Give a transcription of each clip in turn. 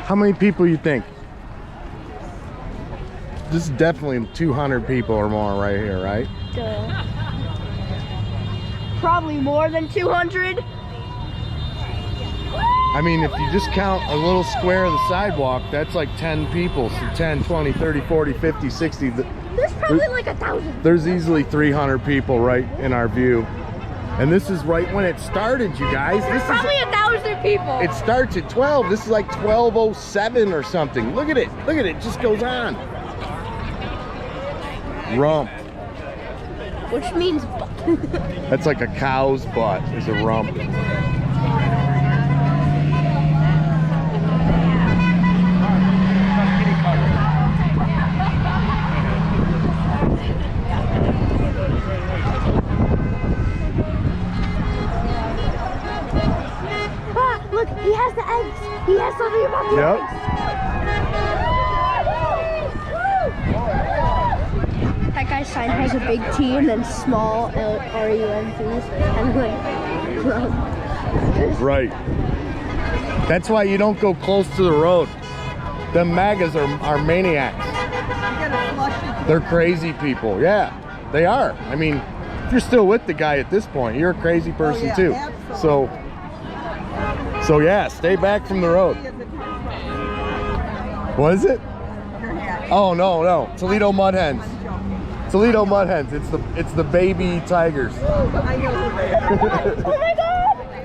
How many people you think? This is definitely 200 people or more right here, right? Duh. Probably more than 200. I mean, if you just count a little square of the sidewalk, that's like 10 people. So 10, 20, 30, 40, 50, 60. There's probably like 1,000. There's easily 300 people right in our view. And this is right when it started, you guys. There's probably 1,000 people. It starts at 12. This is like 12:07 or something. Look at it. Look at it. It just goes on. Rump. Which means butt. That's like a cow's butt is a rump. Ah, look, he has the eggs. He has something about the eggs. That guy's sign has a big T and then small R-U-M-Ps and like rump. Right. That's why you don't go close to the road. Them MAGAs are maniacs. They're crazy people. Yeah, they are. I mean, if you're still with the guy at this point, you're a crazy person too. So yeah, stay back from the road. What is it? Oh no, Toledo Mud Hens. Toledo Mud Hens. It's the baby tigers. Oh my God!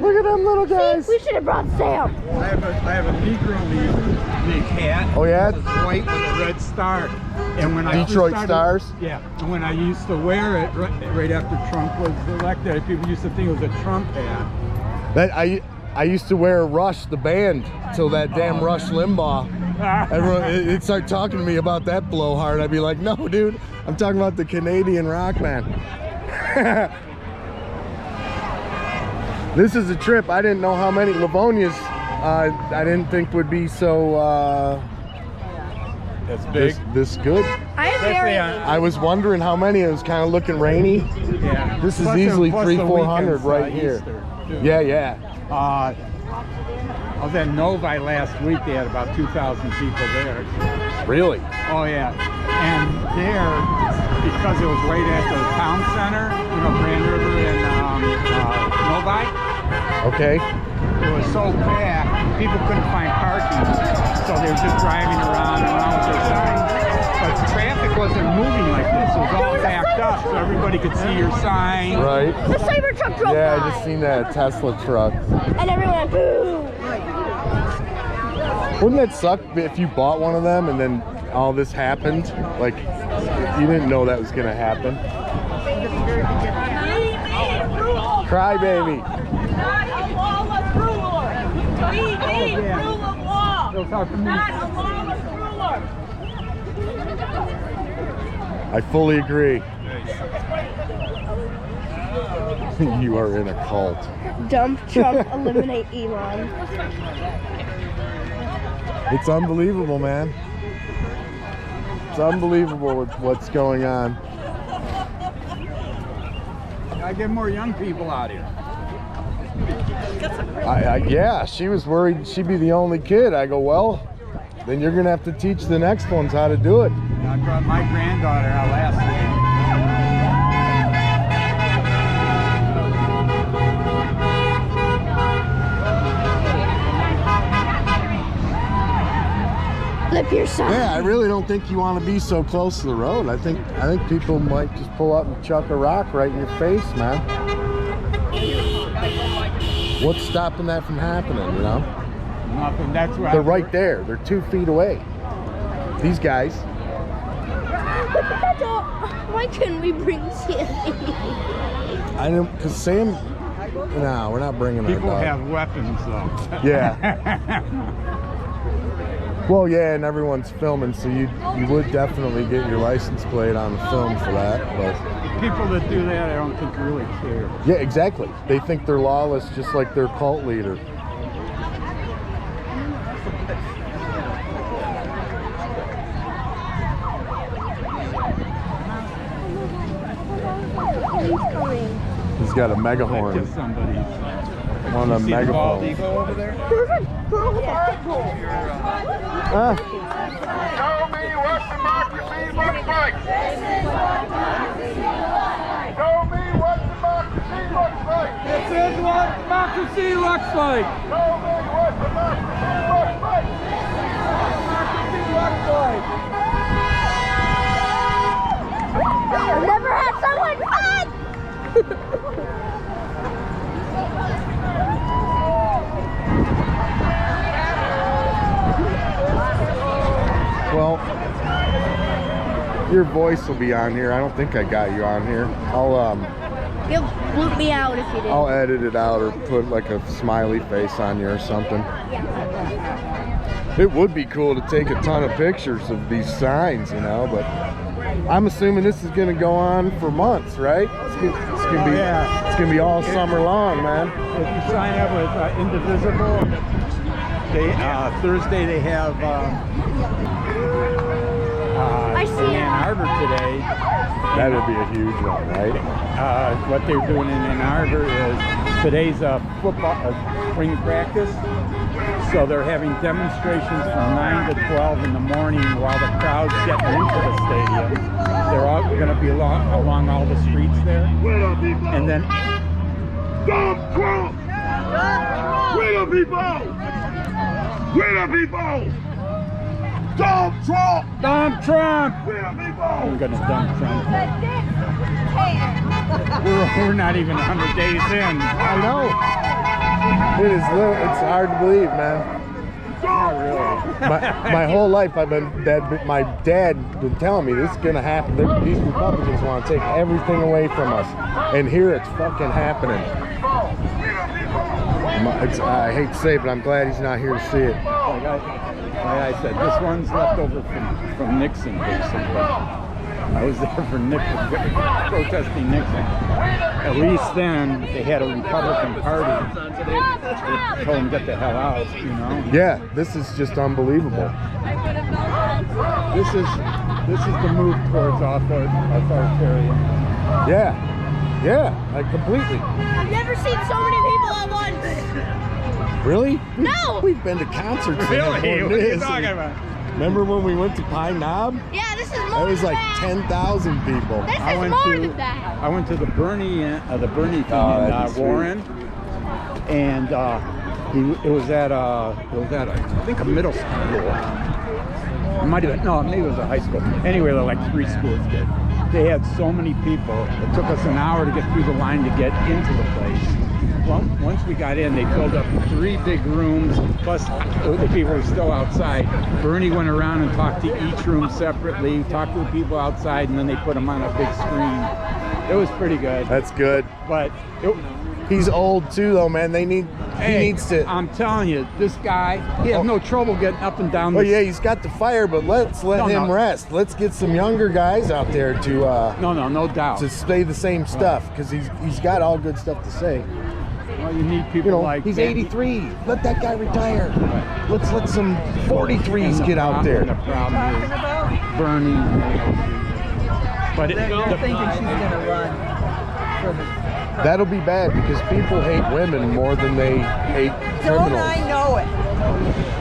Look at them little guys. See, we should have brought Sam. I have a Negro big hat. Oh yeah? It's white with a red star. And when Detroit Stars? Yeah. And when I used to wear it right after Trump was elected, people used to think it was a Trump hat. That I used to wear Rush, the band, till that damn Rush Limbaugh. Everyone, it started talking to me about that blowhard. I'd be like, no, dude, I'm talking about the Canadian rock man. This is a trip. I didn't know how many Livonias I didn't think would be so That's big. this good. I was wondering how many. It was kind of looking rainy. Yeah. This is Plus easily plus 300-400 the right here. Easter, too. Yeah. I was at Novi last week. They had about 2,000 people there. Really? Oh yeah. And there, because it was right at the town center, you know, Grand River and Novi. Okay. It was so packed, people couldn't find parking, so they were just driving around and around with their signs. But the traffic wasn't moving like this; it was all backed up, so everybody could see your sign. Right. The Cybertruck drove by. Yeah, I just seen that Tesla truck. And everyone went, boo. Wouldn't that suck if you bought one of them and then all this happened? Like, you didn't know that was gonna happen. Cry baby. Not a lawless ruler. We need rule of law. Not a lawless ruler. I fully agree. You are in a cult. Dump Trump, eliminate Elon. It's unbelievable, man. It's unbelievable what's going on. I get more young people out here. Yeah, she was worried she'd be the only kid. I go, well, then you're gonna have to teach the next ones how to do it. I brought my granddaughter out last week. Flip your sign. Yeah, I really don't think you want to be so close to the road. I think people might just pull up and chuck a rock right in your face, man. What's stopping that from happening, you know? Nothing. That's why They're right there. They're 2 feet away. These guys. Why couldn't we bring Sandy? I don't, because Sam, no, we're not bringing our people dog. have weapons, though. Yeah. Well, yeah, and everyone's filming, so you would definitely get your license plate on the film for that. But people that do that, I don't think really care. yeah, exactly. They think they're lawless, just like their cult leader. He's got a megahorn. Give somebody. On a See the bald megaphone. eagle over there? Ah. Show me what democracy looks like. Show me what democracy looks like. This is what democracy looks like. Show me what democracy looks like. Democracy looks like. I've never had so much fun! Well, your voice will be on here. I don't think I got you on here. You'll loop me out if you do. I'll edit it out or put like a smiley face on you or something. Yeah. It would be cool to take a ton of pictures of these signs, you know, but I'm assuming this is gonna go on for months, right? It's gonna be, it's gonna be all summer long, man. If you sign up with Indivisible, they Thursday they have I see in it. Ann Arbor today. That would be a huge one, right? What they're doing in Ann Arbor is today's football spring practice. So they're having demonstrations from 9 to 12 in the morning while the crowd's getting into the stadium. They're all going to be along all the streets there. And then Dump Trump! We the people! We the people! Dump Trump! dump Trump! We the people! I'm going to dump Trump. We're not even 100 days in. I know. It's hard to believe, man. Not really. My whole life my dad been telling me this is gonna happen. These Republicans want to take everything away from us, and here it's fucking happening. I hate to say it, but I'm glad he's not here to see it. Like I said, this one's left over from Nixon, basically. I was there for Nixon, protesting Nixon. At least then, they had a Republican Party. They told him to get the hell out, you know? Yeah, this is just unbelievable. This is the move towards authoritarian. Yeah, like completely. I've never seen so many people at once. Really? No. We've been to concerts. Really? in What are you this. talking about? Remember when we went to Pine Knob? Yeah, this is more That was than like that. 10,000 people. This is more than that. I went to the Bernie thing Oh, in that'd be sweet. Warren, and it was at I think a middle school. It might have been, no, maybe it was a high school. Anyway, there were like 3 schools did. They had so many people. It took us an hour to get through the line to get into the place. Well, once we got in, they filled up 3 big rooms, plus the people were still outside. Bernie went around and talked to each room separately, talked to the people outside, and then they put them on a big screen. It was pretty good. That's good. But He's old too, though, man. He needs to. I'm telling you, this guy, he has no trouble getting up and down. Well, yeah, he's got the fire, but let's let him No. rest. Let's get some younger guys out there to No doubt. to say the same stuff, because he's got all good stuff to say. Well, you need people You know, like he's 83. Let that guy retire. Let's let some 43s get out there. The problem is Bernie. But They're thinking she's going to run for the... That'll be bad because people hate women more than they hate Don't criminals. I know it?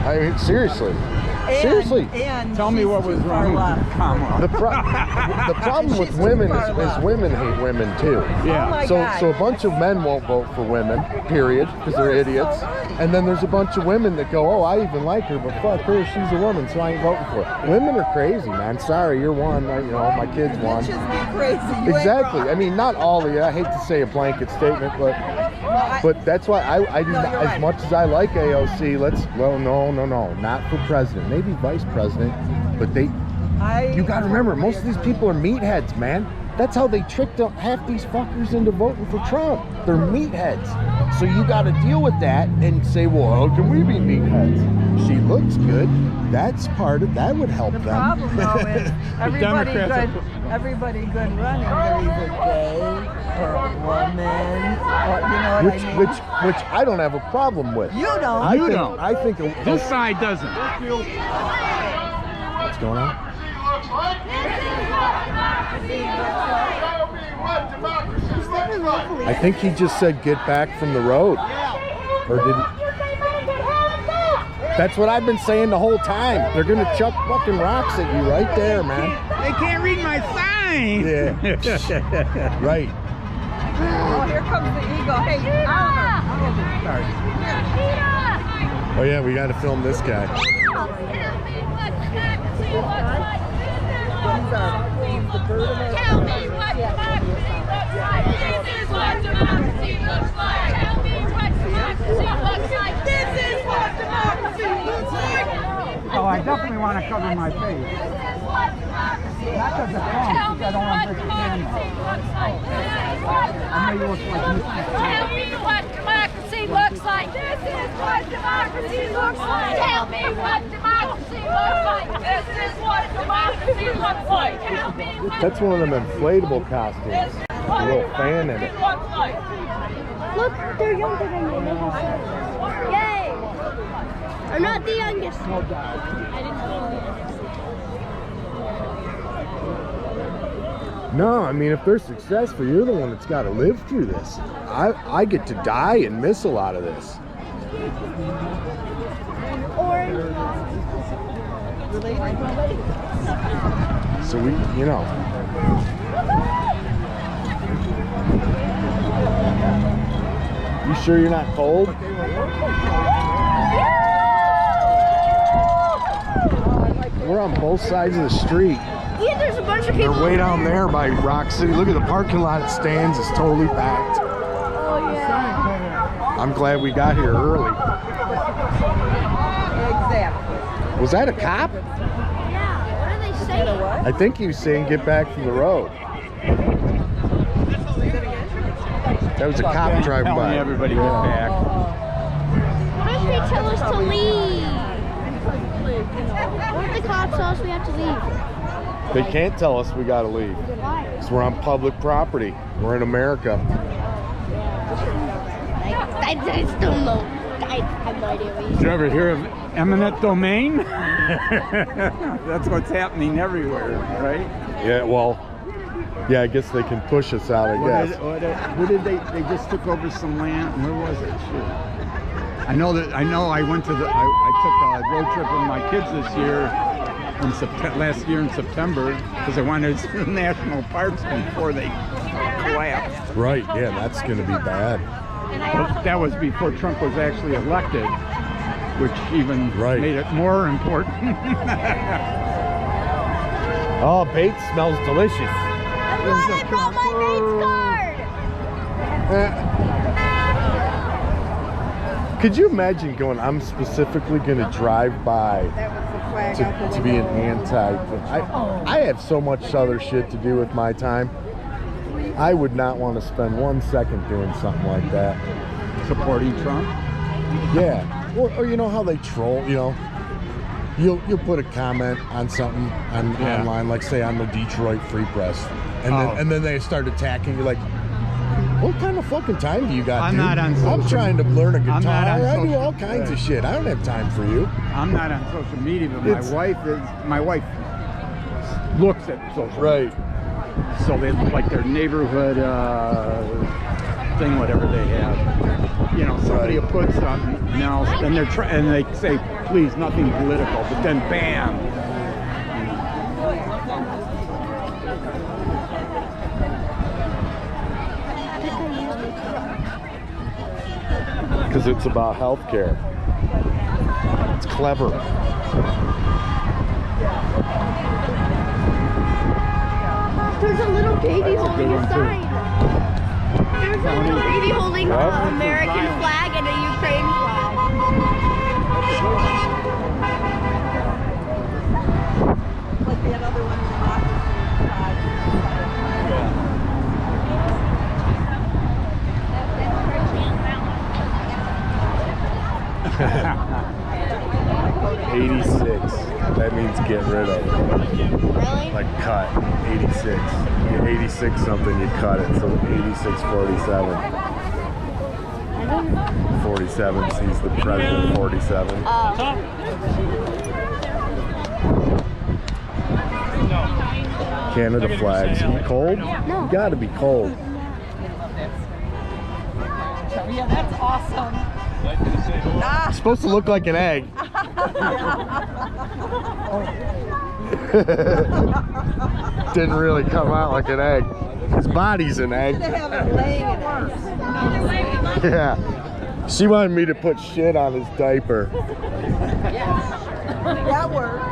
I mean, seriously. And, Seriously. And tell me she's what was too far wrong with left. Kamala. The problem with She's too women far is left. women hate women too. Yeah. Oh my So God. a bunch of men won't vote for women, period, because they're You're so idiots. right. And then there's a bunch of women that go, oh, I even like her, but fuck her, she's a woman, so I ain't voting for her. Women are crazy, man. Sorry, you're one. You know, my kids won. Bitches be crazy. You Exactly. Ain't I mean, not all of you. I hate to say a blanket statement, but that's why I do No, not, you're as right. much as I like AOC, no, not for president. Maybe vice president, but you got to remember, most of these people are meatheads, man. That's how they tricked half these fuckers into voting for Trump. They're meatheads. So you got to deal with that and say, well, how can we be meatheads? She looks good. That's part of that would help The them. problem though is everybody Democrats good running. They're either gay or a woman or you know what I mean. Which I don't have a problem with. You don't. I think This side doesn't. what's going on? I think he just said get back from the road. Or did he? That's what I've been saying the whole time. They're gonna chuck fucking rocks at you right there, man. They can't read my sign. Yeah. Right. Oh, here comes the eagle. Hey, Oliver. Sorry. Oh yeah, we got to film this guy. Tell me what democracy looks like. This is what democracy looks like. Tell me what democracy looks like. This is what democracy looks like. Oh, I definitely want to cover my face. Not because of Tell me I don't want what to democracy looks like. This is what I know you look like Mr. Tell me what democracy looks like. This is what democracy looks like. Tell me what democracy looks like. This is what democracy looks like. Tell me what That's one of them inflatable costumes. A little fan in it. looks like. Look, they're younger than me. Yay! I'm not the youngest. No, I mean, if they're successful, you're the one that's got to live through this. I get to die and miss a lot of this. Orange. So we, you know. You sure you're not cold? We're on both sides of the street. Yeah, there's a bunch of people. They're way down there by Rock City. Look at the parking lot. It stands. It's totally packed. Oh yeah. I'm glad we got here early. Exactly. Was that a cop? Yeah. What are they saying? I think he was saying get back from the road. That was a cop driving by. Everybody get back. What if they tell us to leave? What if the cops tell us we have to leave? They can't tell us we gotta leave. Why? Because we're on public property. We're in America. I still know. I have no idea what Did you ever hear of eminent domain? That's what's happening everywhere, right? Yeah, well, yeah, I guess they can push us out, I guess. Who did they just took over some land? Where was it? Shit. I know I went to I took a road trip with my kids this year, last year in September, because I wanted to see the national parks before they collapsed. Right, yeah, that's gonna be bad. But that was before Trump was actually elected, which even made it more important. Oh, bait smells delicious. I brought my Bates card. Could you imagine going, I'm specifically gonna drive by to be an anti. I have so much other shit to do with my time. I would not want to spend 1 second doing something like that. Supporting Trump? Yeah. Or you know how they troll, you know? You'll put a comment on something online, like say on the Detroit Free Press, and then they start attacking you like, what kind of fucking time do you got? I'm dude? not on social. I'm trying to learn a guitar. I'm not on I do social. all kinds of shit. I don't have time for you. I'm not on social media, but my wife looks at social media. So they like their neighborhood thing, whatever they have. You know, somebody will put something else, and and they say, please, nothing political, but then bam. Because it's about healthcare. It's clever. There's a little baby holding a sign. There's a little baby holding an American flag and a Ukraine flag. Like that other one. $86. That means get rid of it. Really? Like cut. 86. You're 86 something, you cut it. So 86.47. 47 sees the president. 47. Canada flags. You cold? No. You gotta be cold. Yeah, that's awesome. It's supposed to look like an egg. Didn't really come out like an egg. His body's an egg. They have it laying in it. Yeah. She wanted me to put shit on his diaper. That works.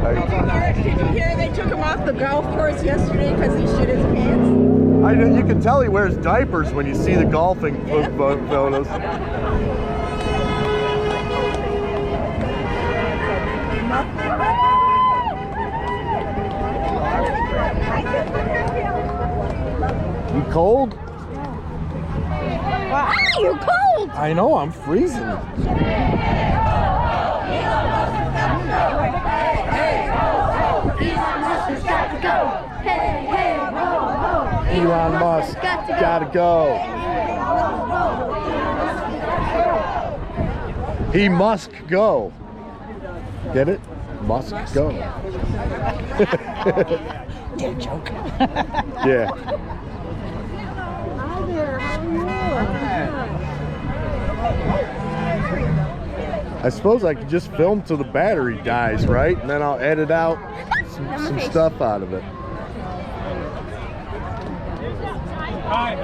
I, Did you hear they took him off the golf course yesterday because he shit his pants? you can tell he wears diapers when you see the golfing photos. You cold? Ah, you're cold. I know, I'm freezing. Elon Musk, gotta go. He must go. Get it? Must go. Damn joke. Yeah. Hi there, how are I suppose I could just film till the battery dies, right? And then I'll edit out some stuff out of it. Hi,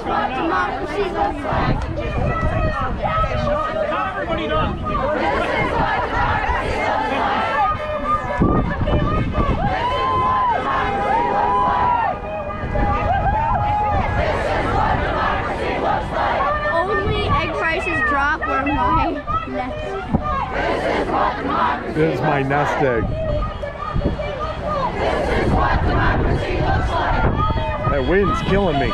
how Democracy looks like. How everybody doing? Only egg prices drop where my nest. This is my nest egg. That wind's killing me.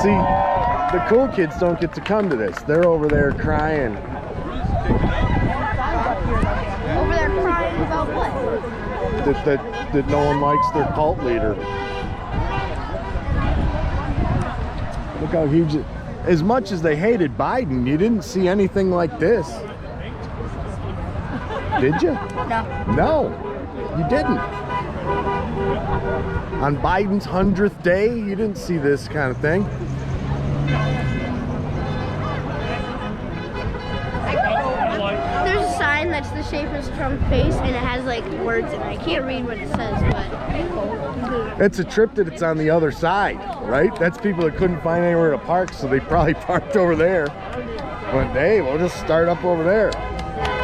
See, the cool kids don't get to come to this. They're over there crying. Over there crying about what? That no one likes their cult leader. Look how huge it. As much as they hated Biden, you didn't see anything like this. Did you? No. No, you didn't. On Biden's 100th day, you didn't see this kind of thing. There's a sign that's the shape of Trump's face and it has like words in it. I can't read what it says, but It's a trip that it's on the other side, right? That's people that couldn't find anywhere to park, so they probably parked over there. But hey, we'll just start up over there.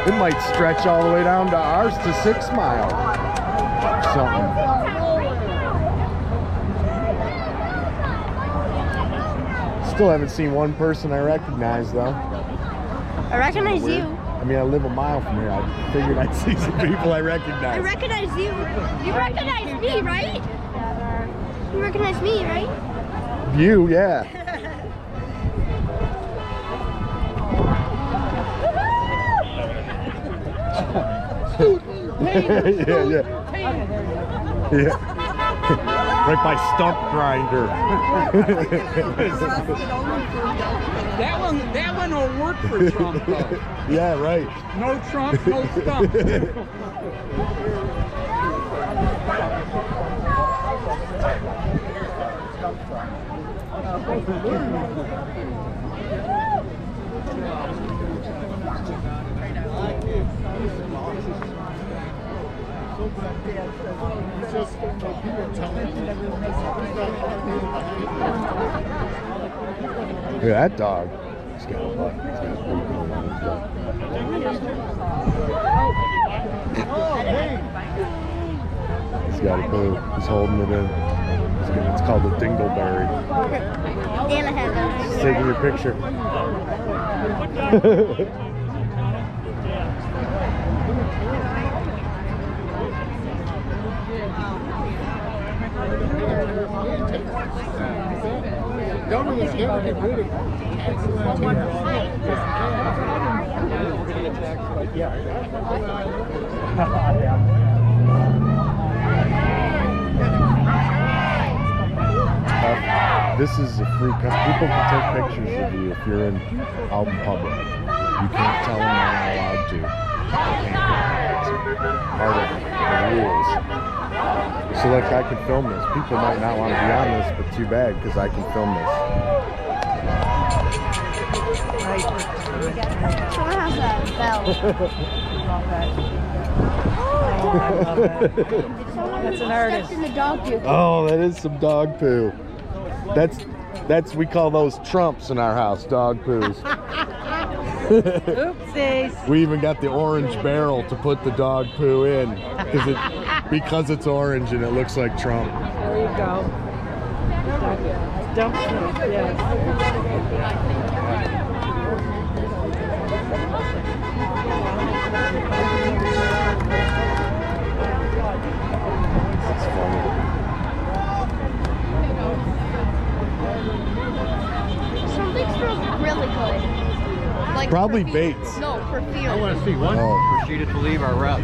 It might stretch all the way down to ours to 6 Mile. Something. Still haven't seen one person I recognize though. I recognize you. I mean, I live a mile from here. I figured I'd see some people I recognize. I recognize you. You recognize me, right? You recognize me, right? You, yeah. yeah. Right by stump grinder. That one will work for Trump though. Yeah, right. No Trump, no stump. Look at that dog. He's got a butt. He's got a big one on his butt. He's got a poo. He's holding it in. It's called a dingleberry. And I have that. He's taking your picture. Government's never get rid of This is a free country. People can take pictures of you if you're out in public. You can't tell them they're not allowed to. It's part of the rules. So like I can film this. People might not want to be on this, but too bad because I can film this. Someone has a bell. That's an artist. Stepped in the dog poo. Oh, that is some dog poo. That's we call those trumps in our house, dog poos. Oopsies. We even got the orange barrel to put the dog poo in because it's orange and it looks like Trump. There you go. Dump snoop, yes. That's funny. Something smells really good. Like Probably perfume. Bates. No, perfume. I want to see one Oh. proceeded to leave our rep.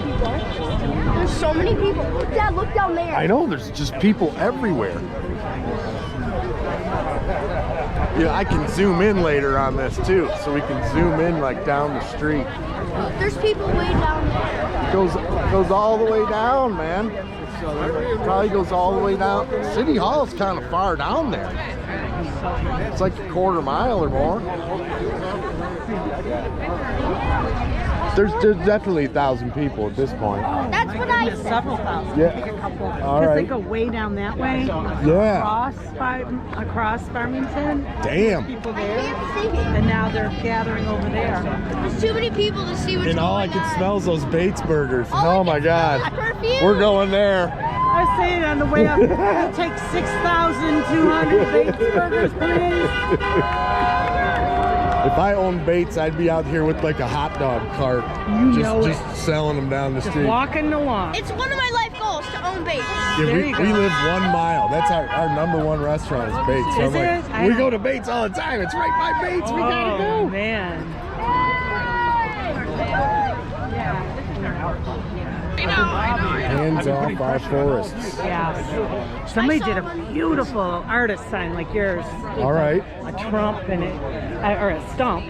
There's so many people. Dad, look down there. I know, there's just people everywhere. Yeah, I can zoom in later on this too, so we can zoom in like down the street. There's people way down there. Goes all the way down, man. Probably goes all the way down. City Hall's kind of far down there. It's like a quarter mile or more. There's definitely 1,000 people at this point. That's what I said. Several thousand. Yeah. I think a couple. All Because right. they go way down that way. Yeah. Across Farmington. Damn. People I there. can't see it. And now they're gathering over there. There's too many people to see what's And all I going can on. smell is those Bates burgers. All I Oh my can smell God. is perfume. We're going there. I say it on the way up. I'll take 6,200 Bates burgers, please. If I owned Bates, I'd be out here with like a hot dog cart. You know just selling them down the Just street. walking along. It's one of my life goals to own Bates. Yeah, There we you go. live 1 mile. That's our number one restaurant is Bates. So Is I'm like, it? I we know. go to Bates all the time. It's right by Bates. We gotta Oh, go. man. Hands off our forests. Yeah. Somebody did a beautiful artist sign like yours. All right. A trump and or a stump,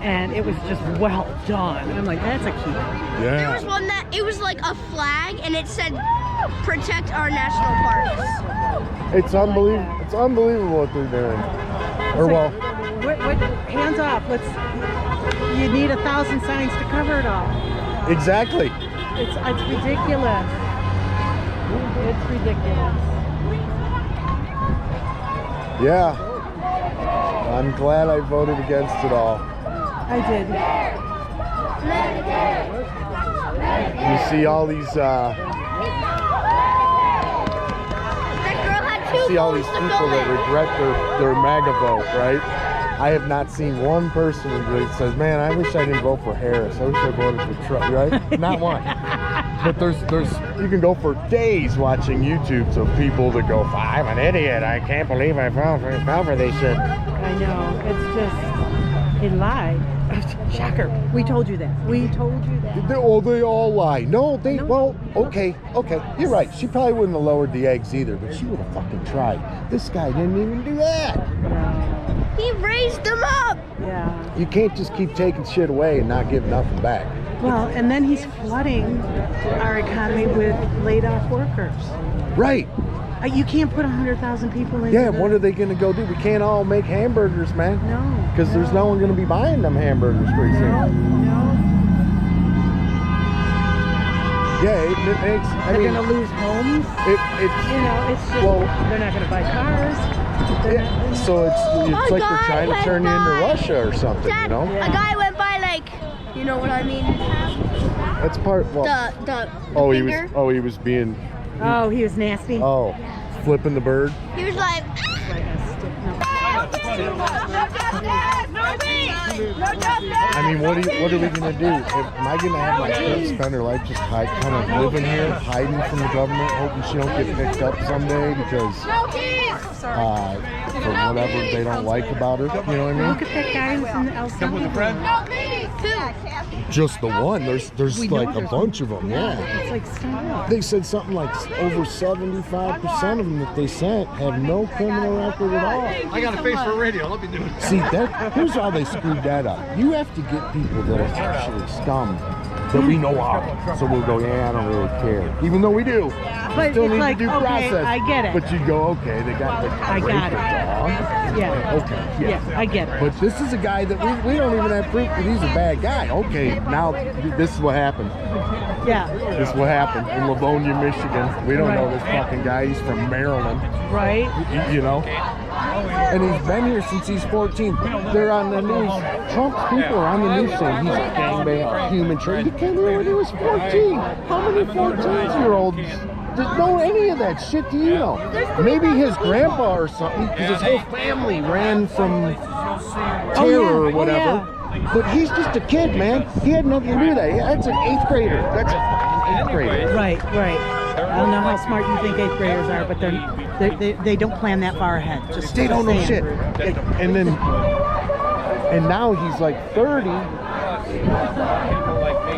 and it was just well done. I'm like, that's a key. There was Yeah. one that it was like a flag and it said protect our national parks. It's unbelievable. It's unbelievable what they're doing. Or well, What, hands off. You need 1,000 signs to cover it all. exactly. It's ridiculous. It's ridiculous. Yeah. I'm glad I voted against it all. I did. You see all these That girl had two see all these votes to people fill that in. regret their MAGA vote, right? I have not seen one person that says, "Man, I wish I didn't vote for Harris. I wish I voted for Trump." Right? Not one. But there's you can go for days watching YouTubes of people that go, "I'm an idiot. I can't believe I fell for this shit." I know. It's just, he lied. Shocker. We told you that. We told you that. They all lie. No, well, okay. You're right. She probably wouldn't have lowered the eggs either, but she would have fucking tried. This guy didn't even do that. He raised them up. Yeah. You can't just keep taking shit away and not give nothing back. Well, and then he's flooding our economy with laid off workers. Right. You can't put 100,000 people in. Yeah, what are they going to go do? We can't all make hamburgers, man. No. Because there's no one going to be buying them hamburgers pretty soon. No. Yeah, it makes, I They're mean, going to lose homes. it's, You know, it's just, Well- they're not going to buy cars. yeah, so it's like they're trying to turn you into Russia or something, Dad, you know? Yeah. a guy went by like, you know what I mean? That's part, well, The he finger. was being, Oh, he was nasty. flipping the bird. He was like, I mean, what are we gonna do? Am I gonna have my kid spend her life just kind of living here, hiding from the government, hoping she don't get picked up someday because for whatever they don't like about her? You know what I mean? Look at that guy who's in the El Come with a Salvador. friend. Just the one. There's We know like a there's bunch of them. Yeah. It's like stop. They said something like over 75% of them that they sent have no criminal record at all. I got a face for radio. Let me do it. See, here's how they screwed that up. You have to get people that are actually scum that we know of. So we'll go, yeah, I don't really care. Even though we do. But Still it's need like, to do okay, process. I get it. But you go, okay, they got like I got it. dog. Yeah. Okay, Yeah, I get it. But this is a guy that we don't even have proof that he's a bad guy. Okay, now this is what happened. Yeah. This is what happened in Livonia, Michigan. We don't know this fucking guy. He's from Maryland. Right. You know? And he's been here since he's 14. They're on the news. Trump's people are on the news saying he's a gangbang, human trade. He came here when he was 14. How many 14-year-olds know any of that shit? Do you know? Maybe his grandpa or something, because his whole family ran from terror or whatever. But he's just a kid, man. He had nothing to do with that. That's an 8th grader. That's a fucking 8th grader. Right. I don't know how smart you think 8th graders are, but they don't plan that far ahead. Just They don't know saying. shit. And now he's like 30.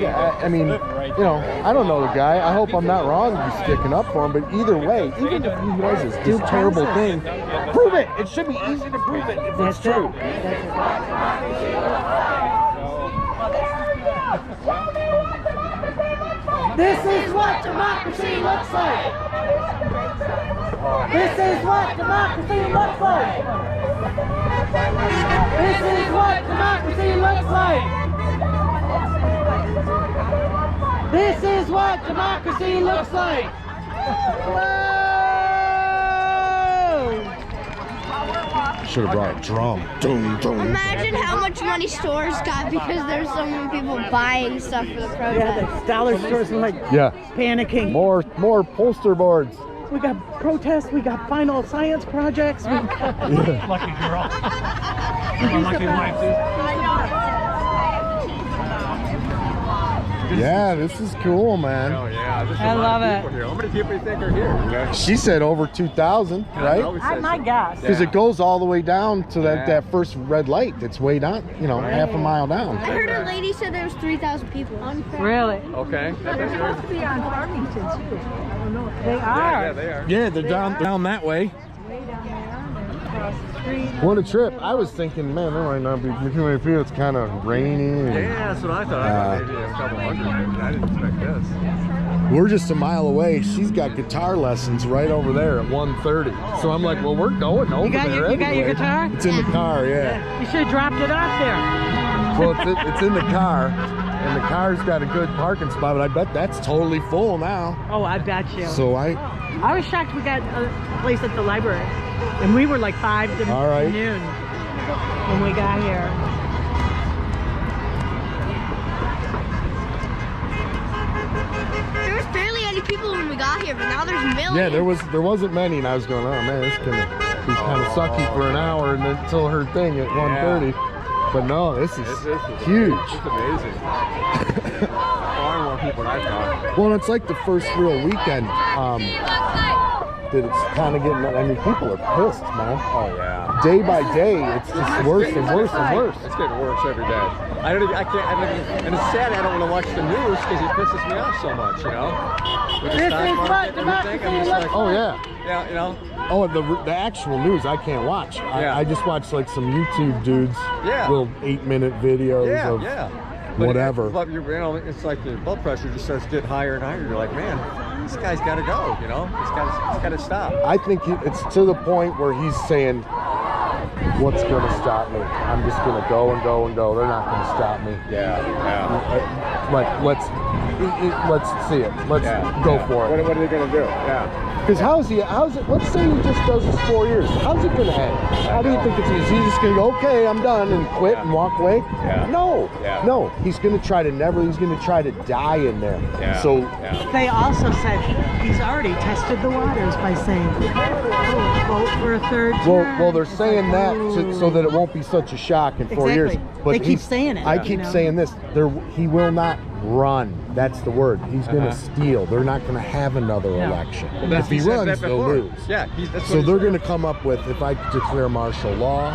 Yeah, I mean, you know, I don't know the guy. I hope I'm not wrong to be sticking up for him, but either way, even if he was this terrible thing, prove it. It should be easy to prove it if it's true. This is what democracy looks like. This is what democracy looks like. This is what democracy looks like. This is what democracy looks like. Whoa! Should have brought a drum. Dum, dum. Imagine how much money stores got because there's so many people buying stuff for the protest. Yeah, the dollar stores are like panicking. More poster boards. We got protests, we got final science projects. We got Lucky girl. Lucky wife, too. Yeah, this is cool, man. Oh yeah, there's I a lot love of it. people here. How many people do you think are here? She said over 2,000, right? my gosh. Because it goes all the way down to Yeah. that first red light that's way down, you know, half a mile down. I heard a lady said there was 3,000 people. Really? Okay. They're supposed to be on Farmington too. I don't know. They Yeah, are. they are. Yeah, they're down that way. Way down there and across the street. What a trip. I was thinking, man, there might not be too many people. It's kind of rainy. And Yeah, that's what I thought. I thought maybe a couple hundred. Maybe. I didn't expect this. we're just a mile away. She's got guitar lessons right over there at 1:30. So I'm like, well, we're going over there. You got your anyway. guitar? It's in the car, yeah. You should have dropped it off there. Well, it's in the car, and the car's got a good parking spot, but I bet that's totally full now. Oh, I bet you. So I was shocked we got a place at the library. And we were like 5 to All right. noon when we got here. There was barely any people when we got here, but now there's millions. yeah, there wasn't many, and I was going, oh man, this is gonna be kind of sucky for an hour, and then until her thing at 1:30. But no, this is huge. It's amazing. Far more people than I thought. Well, it's like the first real weekend that it's kind of getting. I mean, people are pissed, man. Oh yeah. Day by day, it's just worse and worse and worse. It's getting worse every day. I don't even, and it's sad I don't want to watch the news because it pisses me off so much, you know? With the This stock is market what and everything, I'm just like, Oh yeah. yeah, you know? Oh, the actual news I can't watch. Yeah. I just watch like some YouTube dudes, Yeah. little 8-minute videos Yeah, of yeah. But whatever. But you know, it's like the blood pressure just starts getting higher and higher. You're like, man, this guy's got to go. You know, he's got to stop. I think it's to the point where he's saying, what's going to stop me? I'm just going to go and go and go. They're not going to stop me. Yeah, Like, let's see it. Let's go for it. What are they gonna do? Yeah. Because how's it, let's say he just does this 4 years. How's it going to end? How do you think it's, is he just going to go, okay, I'm done, and quit and walk away? Yeah. No. Yeah. No. He's going to try to he's going to try to die in there. Yeah. So, They also said he's already tested the waters by saying, vote for a third term. well, they're saying that so that it won't be such a shock in 4 years. Exactly. But They keep saying it, I you keep know? saying this. He will not run. That's the word. He's going to steal. They're not going to have another election. If he runs, they'll lose. Yeah. So they're going to come up with, if I declare martial law,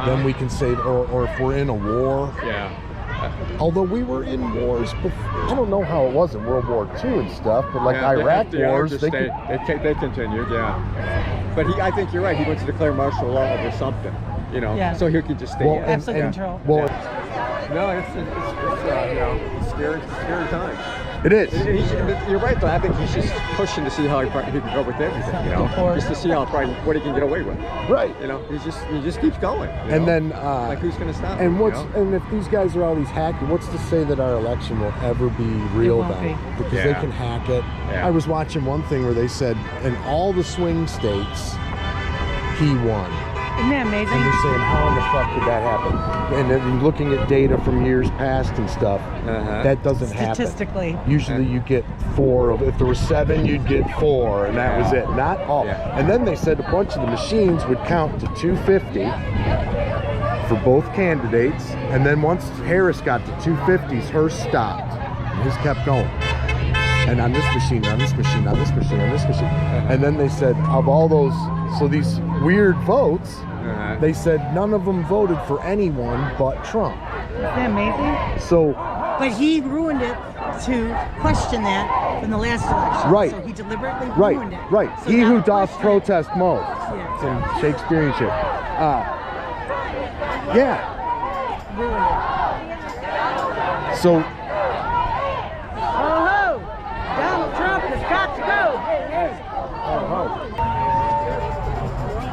then we can say, or if we're in a war, Although we were in wars, but I don't know how it was in World War II and stuff, but like Yeah, Iraq the wars, just they stayed. could, They continued, yeah. But I think you're right. He went to declare martial law over something, you know, Yeah. so he could just stay. well, in. Absolute control. Well, No, it's you know, it's scary times. it is. You're right though. I think he's just pushing to see how he can go with everything, you know, just to see how what he can get away with. Right. You know, he just keeps going. You And know? then, like who's gonna stop and him? what's you know? and if these guys are all these hackers, what's to say that our election will ever be real won't then? be. Because they Yeah. can hack it. Yeah. I was watching one thing where they said in all the swing states, he won. Isn't that And amazing? you're saying, how in the fuck did that happen? And then looking at data from years past and stuff, that doesn't happen. Statistically. Usually you get 4 of, if there were 7, you'd get 4, and that was it. Not all. Yeah. And then they said a bunch of the machines would count to 250 for both candidates, and then once Harris got to 250s, hers stopped. And his kept going. And on this machine, on this machine, on this machine, on this machine. And then they said, of all those, so these weird votes, they said none of them voted for anyone but Trump. Isn't that amazing? So, But he ruined it to question that from the last election. Right. So he deliberately right, ruined it. right. So He now who the doth question- protest most. Yeah. Some Shakespearean shit. Yeah. Ruined it. So, Oh ho! Donald Trump has got to go! Hey, hey!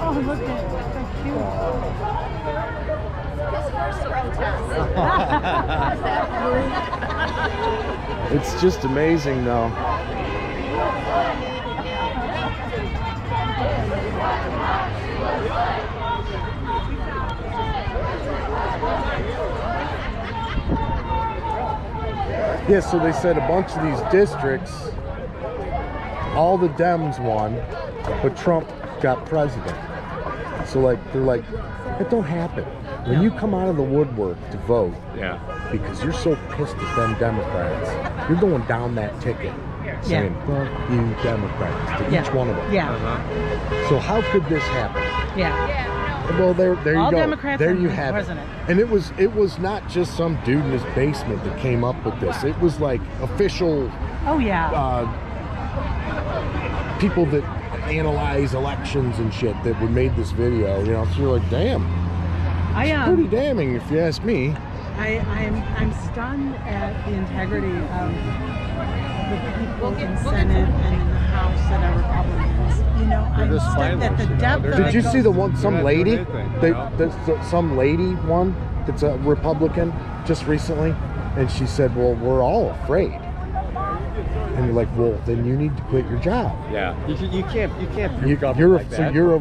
Oh, look at it. So cute. it's just amazing though. Yeah, so they said a bunch of these districts, all the Dems won, but Trump got president. So like, they're like, it don't happen. When you come out of the woodwork to vote, Yeah. because you're so pissed at them Democrats, you're going down that ticket saying, fuck you Democrats, to each one of them. Yeah. So how could this happen? Yeah. Well, there you All go. Democrats there and you the have president. it. And it was not just some dude in his basement that came up with this. It was like official Oh yeah. people that analyze elections and shit that would made this video. You know, so you're like, damn, pretty damning if you ask me. I'm stunned at the integrity of the people in Senate and in the House that are Republicans. You know, I'm just stunned at the spineless, you know, depth they're of Did you see the one, some They're not lady, doing anything, you know? some lady one that's a Republican just recently, and she said, well, we're all afraid. And you're like, well, then you need to quit your job. Yeah. You can't You, govern you're like so that. you're a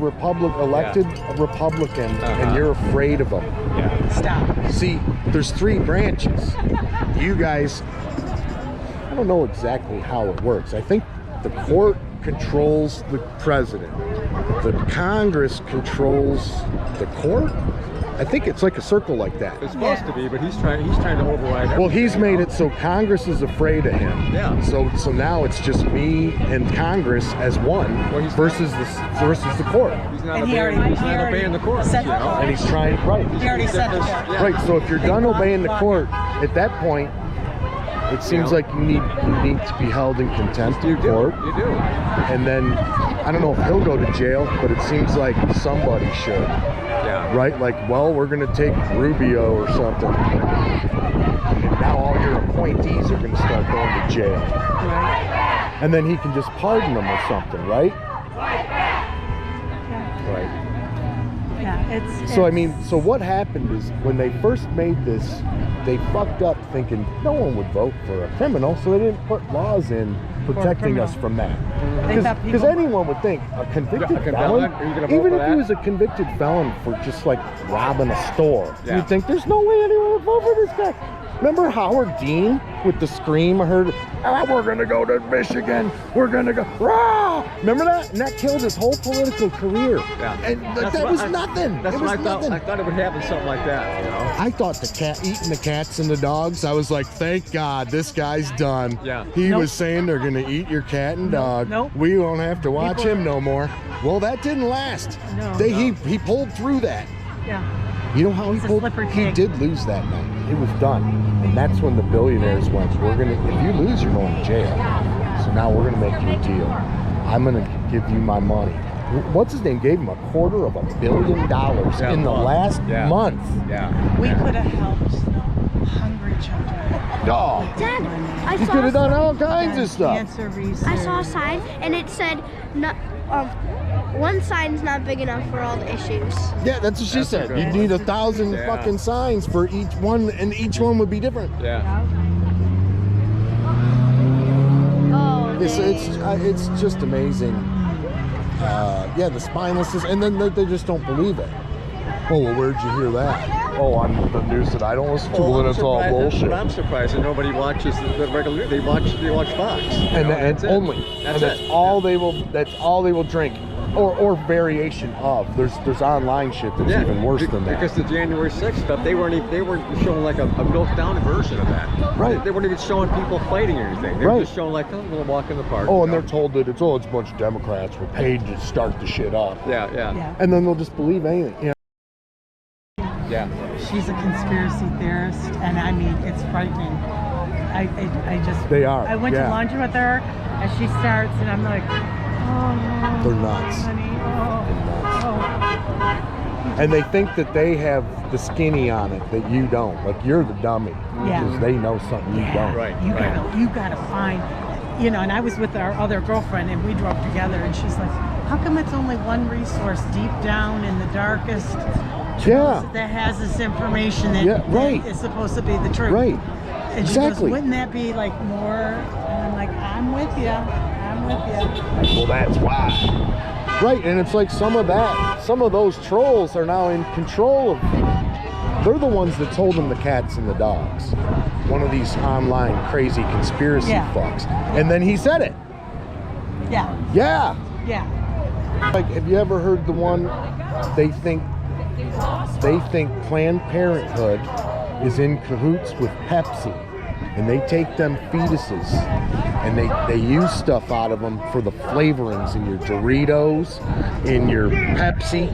elected Republican, and you're afraid of them. Yeah. Stop. See, there's 3 branches. You guys, I don't know exactly how it works. I think the court controls the president. The Congress controls the court. I think it's like a circle like that. It's supposed to be, but he's trying to override. Well, he's everything, made you it so Congress is afraid of him. Yeah. So now it's just me and Congress as one Well, he's versus the court. know? He's not And he obeying, already- he's he not already obeying the court. said You know? And he's trying, right. He already said that. Yeah. Right, so if you're done obeying the court, at that point, it seems like you need to be held in contempt You of do. court. You do. And then, I don't know if he'll go to jail, but it seems like somebody should. Yeah. Right? Like, well, we're going to take Rubio or something. And now all your appointees are going to start going to jail. Right. And then he can just pardon them or something, right? Right. Yeah. So, I mean, so what happened is when they first made this, they fucked up thinking no one would vote for a criminal, so they didn't put laws in protecting us from that. They thought Because people- anyone would think a convicted A felon, felon? Are you gonna vote even for if he that? was a convicted felon for just like robbing a store, Yeah. you'd think there's no way anyone would vote for this guy. Remember Howard Dean with the scream? I heard, we're gonna go to Michigan. We're gonna go, rah! Remember that? And that killed his whole political career. Yeah. And That's that what was I- nothing. That's it what was I thought. nothing. I thought it would happen something like that. You know. I thought eating the cats and the dogs, I was like, thank God this guy's done. Yeah. He Nope. was saying they're going to eat your cat and dog. Nope. We won't have to watch People- him no more. Well, that didn't last. No. He pulled through that. Yeah. You know how He's he a pulled? slippery He pig. did lose that night. it was done. And that's when the billionaires went, we're gonna, if you lose, you're going to jail. So now we're gonna make you a deal. I'm gonna give you my money. What's his name? Gave him $250 million in the last month. Yeah. We could have helped hungry children. Oh, Dad, I he saw could have a done sign. all kinds of stuff. Cancer research. I saw a sign and it said, no, one sign's not big enough for all the issues. Yeah, that's what she That's said. okay. You'd need 1,000 Yeah. fucking signs for each one, and each one would be different. Yeah. Oh, It's just amazing. Yeah, the spinelessness, and then they just don't believe it. Oh, well, where'd you hear that? Oh, on the news that I don't listen to, Well, and it's all bullshit. But I'm surprised that nobody watches the regular. They watch Fox. And that's it. only. That's That's it. all they will. That's all they will drink, or variation of. There's online shit that's even worse than that. Because the January 6th stuff, they weren't showing like a built down version of that. Right. They weren't even showing people fighting or anything. They were just showing like, oh, we'll walk in the park. Oh, and they're told that it's a bunch of Democrats were paid to start the shit up. Yeah. And then they'll just believe anything. You know? Yeah. She's a conspiracy theorist, and I mean, it's frightening. I just. They are, I went yeah. to lunch with her, and she starts, and I'm like, oh. They're nuts. Honey, And they think that they have the skinny on it that you don't. Like you're the dummy. Yeah. Because they know something you don't. Right. You gotta find, and I was with our other girlfriend, and we drove together, and she's like, how come it's only one resource deep down in the darkest Yeah. that has this information that, that is supposed to be the truth? Right. And she Exactly. goes, wouldn't that be like more? And I'm like, I'm with you. Well, that's why. Right, and it's like some of those trolls are now in control of people. They're the ones that told them the cats and the dogs. One of these online crazy conspiracy fucks. And then he said it. Yeah. Yeah. Yeah. Like, have you ever heard the one, they think Planned Parenthood is in cahoots with Pepsi, and they take them fetuses and they use stuff out of them for the flavorings in your Doritos, in your Pepsi,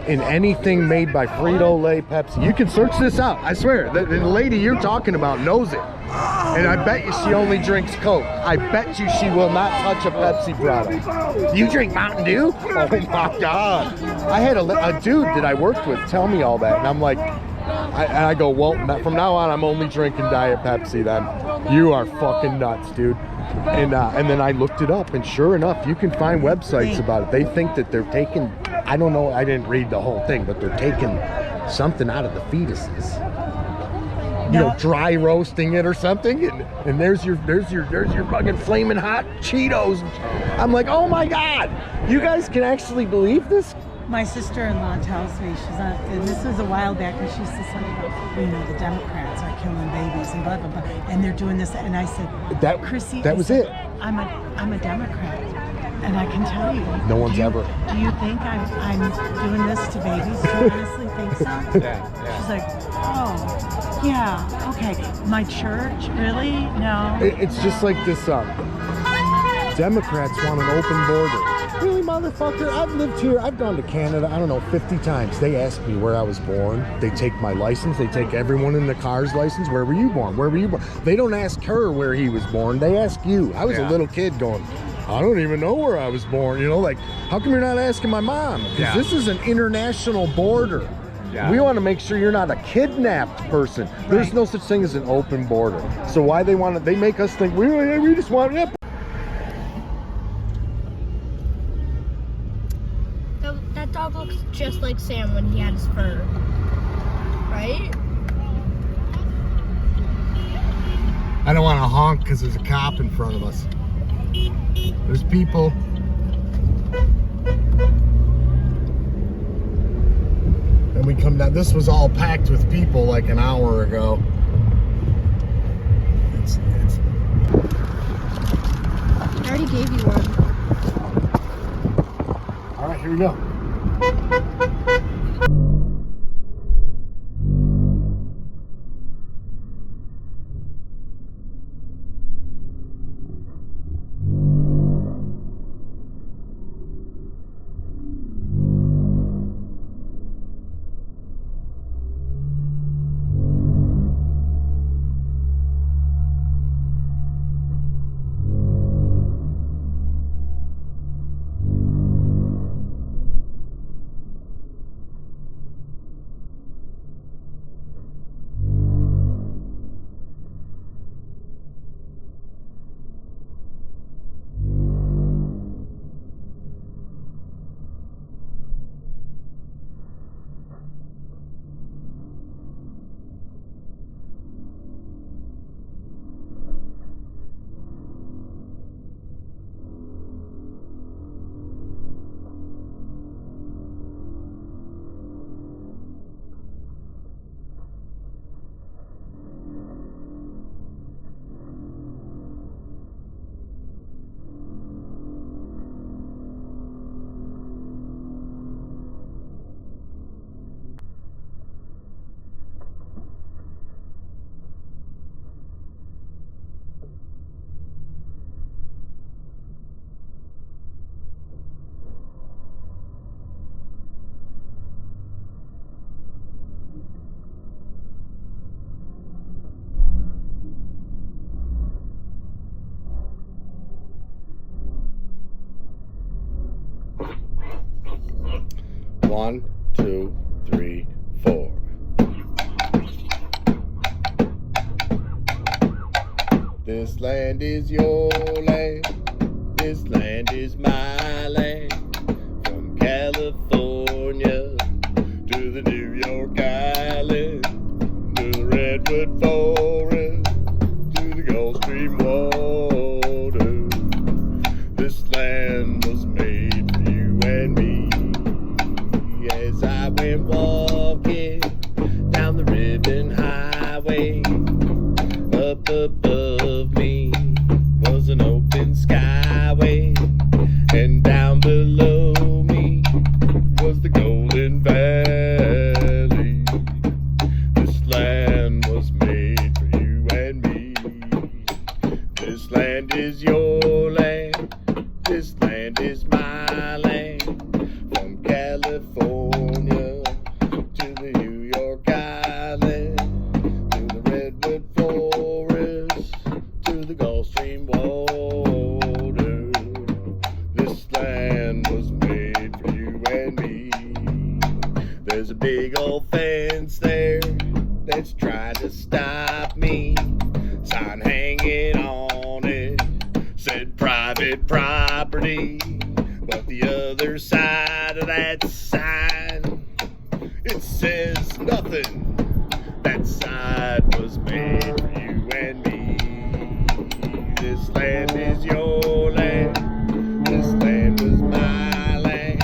in anything made by Frito-Lay Pepsi. You can search this out. I swear, the lady you're talking about knows it. And I bet you she only drinks Coke. I bet you she will not touch a Pepsi product. You drink Mountain Dew? Oh my God. I had a dude that I worked with tell me all that, and I'm like, I go, well, from now on, I'm only drinking Diet Pepsi then. You are fucking nuts, dude. And then I looked it up, and sure enough, you can find websites about it. They think that they're taking, I don't know, I didn't read the whole thing, but they're taking something out of the fetuses. You know, dry roasting it or something, and there's your fucking flaming hot Cheetos. I'm like, oh my God, you guys can actually believe this? My sister-in-law tells me, and this was a while back, and she used to say, the Democrats are killing babies and blah, blah, blah, and they're doing this, and I said, Chrissy, that was it. I'm a Democrat, and I can tell you. No one's ever. Do you think I'm doing this to babies? Do you honestly think so? Yeah. She's like, oh, yeah, okay. My church, really? No. It's just like this, Democrats want an open border. Really, motherfucker? I've lived here. I've gone to Canada, I don't know, 50 times. They ask me where I was born. They take my license. They take everyone in the car's license. Where were you born? Where were you born? They don't ask her where he was born. They ask you. I was a little kid going, I don't even know where I was born. Like, how come you're not asking my mom? Because this is an international border. Yeah. We want to make sure you're not a kidnapped person. There's no such thing as an open border. So why they make us think, we just want it. That dog looks just like Sam when he had his fur, right? I don't want to honk because there's a cop in front of us. There's people. And we come down. This was all packed with people like an hour ago. I already gave you one. All right, here we go. 1, 2, 3, 4. This land is your land. This land is my land. From California to the New York Island, to the Redwood Forest, to the Gulf Stream water. This land was made for you and me. As I went walking down the ribbon highway, up above me was an open skyway, and down below me was the Golden Valley. This land was made for you and me. This land is your land. This land is my land. From California to the New York Island, to the Redwood Forest, to the Gulf Stream water. This land was made for you and me. There's a big old fence there that's trying to stop me. Sign hanging on it said private property, but the other side of that sign, it says nothing. That side was made for you and me. This land is your land. This land was my land.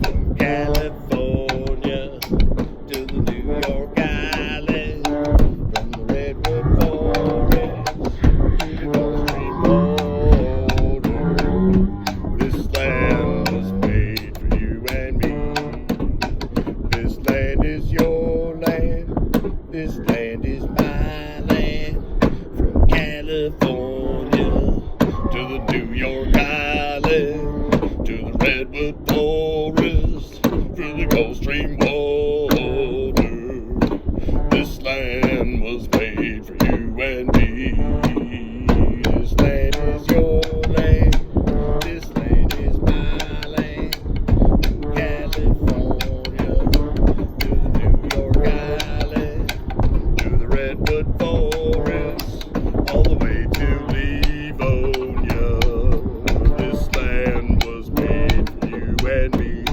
From California to the New York Island, from the Redwood Forest to the Gulf Stream water. This land was made for you and me. This land is your land. This land is my land. From California to the New York Island, to the Redwood Forest, through the Gulf Stream water. This land was made for you and me. This land is your land. This land is my land. From California to the New York Island, to the Redwood Forest, all the way to Livonia. This land was made for you and me.